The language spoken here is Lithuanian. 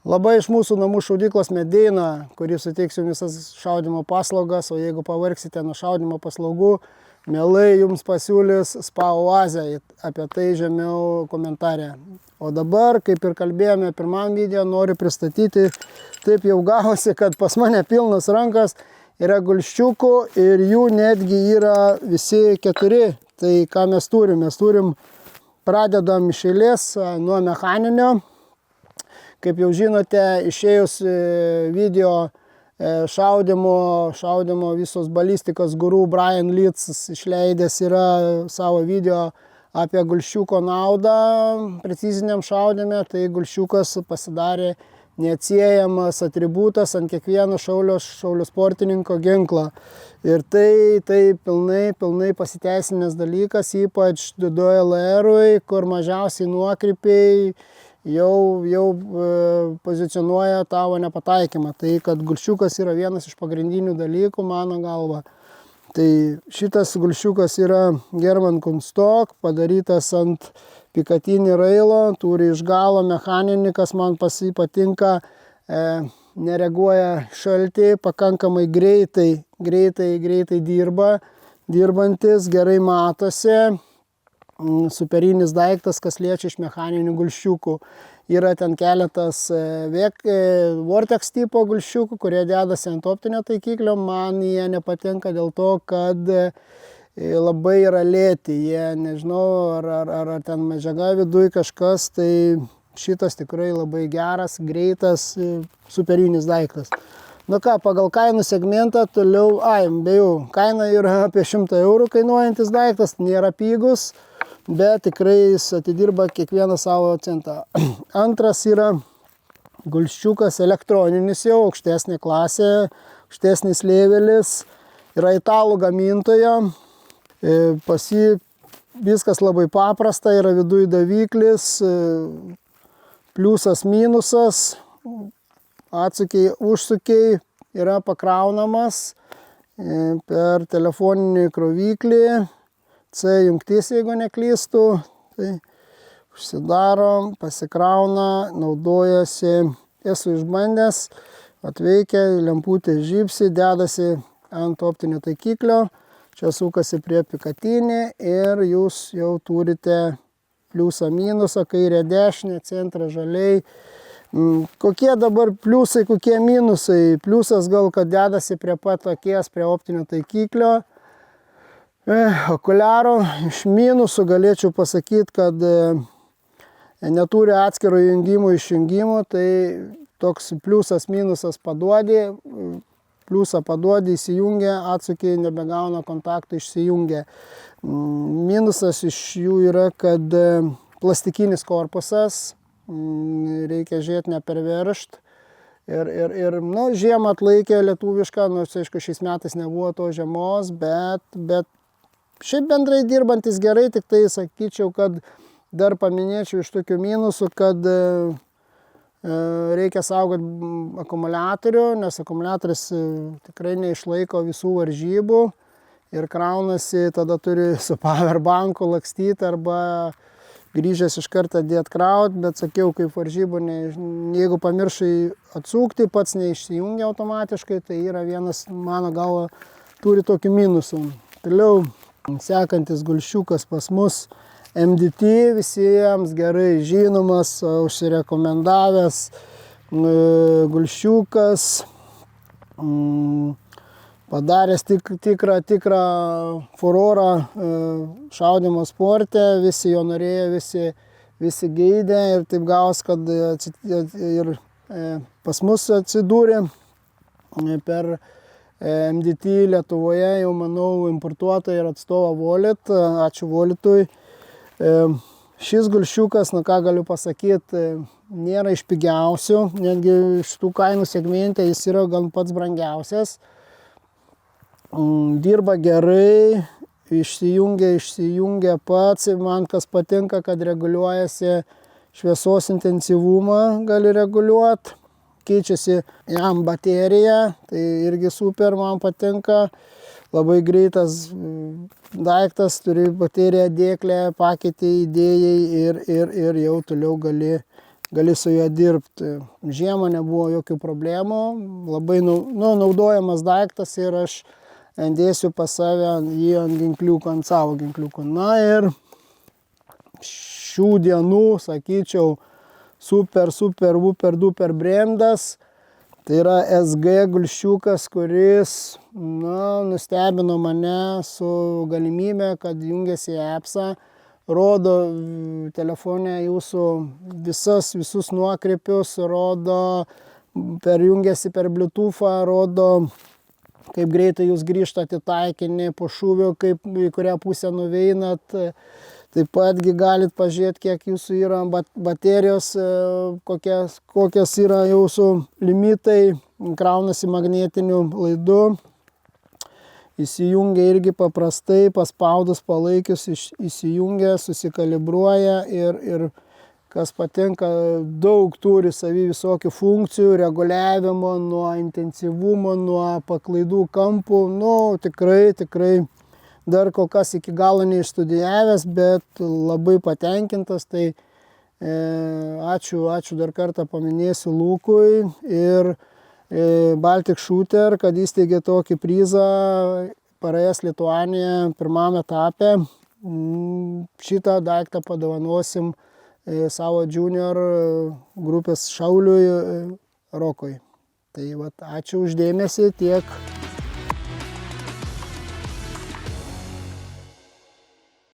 Labai iš mūsų namų šaudyklos Medeina, kurį suteiks jums visas šaudimo paslaugas, o jeigu pavargsite nuo šaudimo paslaugų, mielai jums pasiūlys spa oazę, apie tai žemiau komentare. O dabar, kaip ir kalbėjome pirmam video, noriu pristatyti, taip jau gavosi, kad pas mane pilnas rankas yra gulščiukų ir jų netgi yra visi 4. Tai ką mes turim? Mes turim, pradedam iš eilės nuo mechaninio. Kaip jau žinote, išėjus video šaudimo visos balistikos guru Brian Leeds išleidęs yra savo video apie gulščiuko naudą preciziniam šaudime, tai gulščiukas pasidarė neatsiejamas atributas ant kiekvieno šaulio sportininko ginklo. Ir tai pilnai pasiteisinęs dalykas, ypač DLR-ui, kur mažiausiai nuokrypiai jau pozicionuoja tavo nepataikymą. Tai kad gulščiukas yra vienas iš pagrindinių dalykų, mano galva. Tai šitas gulščiukas yra German Kunststock, padarytas ant pikatinį railo, turi iš galo mechaninį, kas man patinka, nereaguoja šaltį, pakankamai greitai dirbantis, gerai matosi. Superinis daiktas, kas liečia iš mechaninių gulščiukų. Yra ten keletas Vortex tipo gulščiukų, kurie dedasi ant optinio taikiklio. Man jie nepatinka dėl to, kad labai yra lėti. Jie, nežinau, ar ten medžiaga viduj kažkas, tai šitas tikrai labai geras, greitas, superinis daiktas. Nu ką, pagal kainų segmentą toliau, kaina yra apie 100 eurų kainuojantis daiktas, nėra pigus, bet tikrai jis atidirba kiekvieną savo centą. Antras yra gulščiukas elektroninis jau, aukštesnė klasė, aukštesnis levelis, yra italų gamintojo, pas jį viskas labai paprasta, yra viduj daviklis, pliusas, minusas, atsukiai, užsukiai, yra pakraunamas per telefoninį kroviklį, C jungtis, jeigu neklystu, tai užsidaro, pasikrauna, naudojasi, esu išbandęs, atveikia, lemputė žybsi, dedasi ant optinio taikiklio, čia sukasi prie pikatinį ir jūs jau turite pliusą, minusą, kairę, dešinę, centrą, žaliai. Kokie dabar pliusai, kokie minusai? Pliusas gal, kad dedasi prie pat akies, prie optinio taikiklio. Okuliaro iš minusų galėčiau pasakyti, kad neturi atskiro jungimo išjungimo, tai toks pliusas, minusas paduodi, pliusą paduodi, įsijungia, atsukiai nebegauna kontakto, išsijungia. Minusas iš jų yra, kad plastikinis korpusas, reikia žiūrėti neperveršt. Ir žiemą atlaikė lietuvišką, nors aišku šiais metais nebuvo to žiemos, bet šiaip bendrai dirbantis gerai, tik tai sakyčiau, kad dar paminėčiau iš tokių minusų, kad reikia saugoti akumuliatorių, nes akumuliatorius tikrai neišlaiko visų varžybų ir kraunasi, tada turi su powerbanku lakstyti arba grįžęs iš karto dėt kraut, bet sakiau, kaip varžybų, jeigu pamiršai atsukti, pats neišsijungia automatiškai, tai yra vienas, mano galva, turi tokių minusų. Toliau sekantis gulščiukas pas mus MDT, visiems gerai žinomas, užsirekomendavęs gulščiukas, padaręs tikrą furorą šaudimo sporte, visi jo norėjo, visi geidė ir taip gavos, kad ir pas mus atsidūrė per MDT Lietuvoje, jau manau, importuotoją ir atstovą Volit, ačiū Volitui. Šis gulščiukas, ką galiu pasakyti, nėra iš pigiausių, netgi iš tų kainų segmente jis yra gan pats brangiausias. Dirba gerai, išsijungia pats, man kas patinka, kad reguliuojasi šviesos intensyvumą, gali reguliuoti. Keičiasi jam baterija, tai irgi super, man patinka. Labai greitas daiktas, turi bateriją dėklę, pakeitė, įdėjai ir jau toliau gali gali su juo dirbti. Žiemą nebuvo jokių problemų, labai naudojamas daiktas ir aš dėsiu pas save jį ant ginkliuko, ant savo ginkliuko. Na ir šių dienų, sakyčiau, super duper brandas. Tai yra SG gulščiukas, kuris nustebino mane su galimybė, kad jungiasi į appsą, rodo telefone jūsų visus nuokrypius, rodo, jungiasi per Bluetooth'ą, rodo, kaip greitai jūs grįžtate į taikinį po šūvio, kaip į kurią pusę nuveinat. Taip patgi galit pažiūrėti, kiek jūsų yra baterijos, kokios yra jūsų limitai, kraunasi magnetiniu laidu. Įsijungia irgi paprastai, paspaudus palaikius įsijungia, susikalibruoja ir kas patinka, daug turi savy visokių funkcijų, reguliavimo, nuo intensyvumo, nuo paklaidų kampų. Tikrai. Dar kol kas iki galo neišstudijavęs, bet labai patenkintas, tai ačiū dar kartą paminėsiu Lukui ir Baltic Shooter, kad įsteigė tokį prizą PRS Lituanija pirmam etape. Šitą daiktą padovanosim savo junior grupės šauliui Rokui. Tai ačiū uždėmesį, tiek